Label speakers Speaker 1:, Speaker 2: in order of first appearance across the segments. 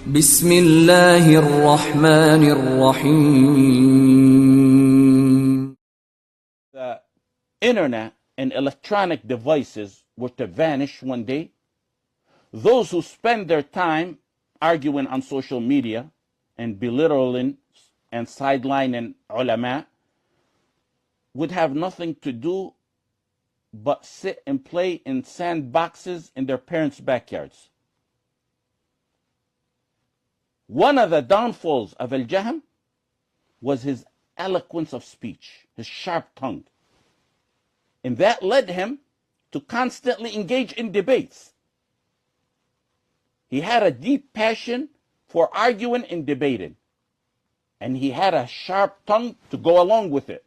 Speaker 1: بسم الله الرحمن الرحيم.
Speaker 2: The internet and electronic devices were to vanish one day, those who spend their time arguing on social media and belittling and sidelining ulama would have nothing to do but sit and play in sandboxes in their parents' backyards. One of the downfalls of 𝐦𝐢𝐽 was his eloquence of speech, his sharp tongue. And that led him to constantly engage in debates. He had a deep passion for arguing and debating. And he had a sharp tongue to go along with it.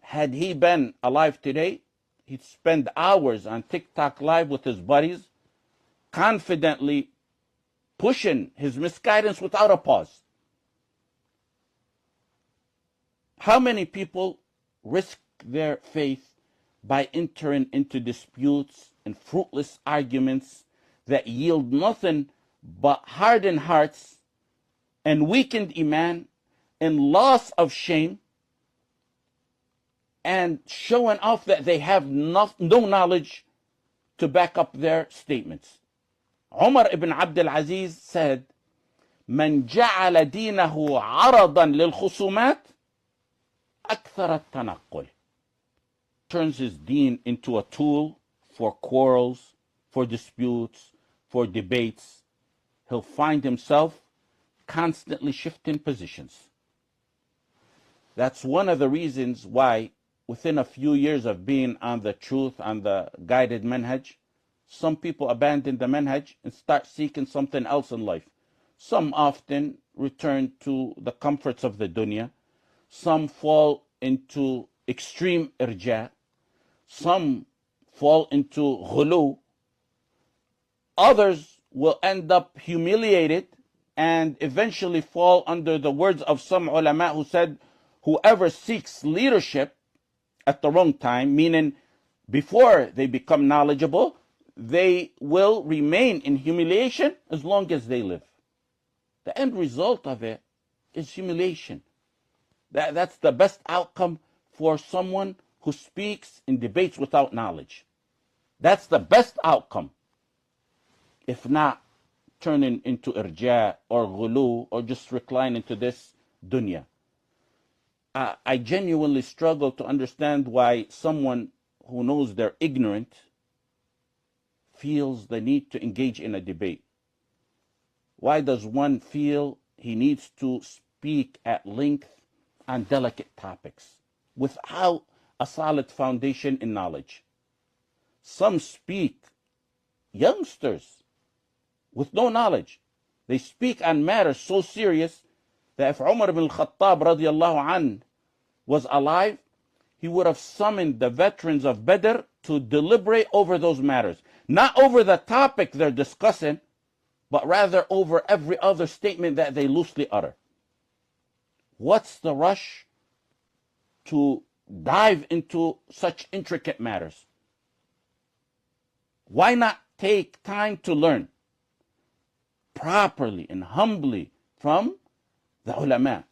Speaker 2: Had he been alive today, he'd spend hours on TikTok Live with his buddies, confidently pushing his misguidance without a pause. How many people risk their faith by entering into disputes and fruitless arguments that yield nothing but hardened hearts and weakened iman and loss of shame, and showing off that they have no knowledge to back up their statements? Umar ibn Abdul Aziz said, "من جعل دينه عرضا للخصومات أكثر التنقل." Turns his deen into a tool for quarrels, for disputes, for debates. He'll find himself constantly shifting positions. That's one of the reasons why within a few years of being on the truth, on the guided manhaj, some people abandon the manhaj and start seeking something else in life. Some often return to the comforts of the dunya. Some fall into extreme irja. Some fall into ghulu. Others will end up humiliated and eventually fall under the words of some ulama who said, whoever seeks leadership at the wrong time, meaning before they become knowledgeable, they will remain in humiliation as long as they live. The end result of it is humiliation. That's the best outcome for someone who speaks and debates without knowledge. That's the best outcome. If not, turning into irja or ghulu or just recline into this dunya. I genuinely struggle to understand why someone who knows they're ignorant feels the need to engage in a debate. Why does one feel he needs to speak at length on delicate topics without a solid foundation in knowledge? Some speak, youngsters, with no knowledge. They speak on matters so serious that if Umar ibn al-Khattab radiallahu anh was alive, he would have summoned the veterans of Badr to deliberate over those matters. Not over the topic they're discussing, but rather over every other statement that they loosely utter. What's the rush to dive into such intricate matters? Why not take time to learn properly and humbly from the ulama?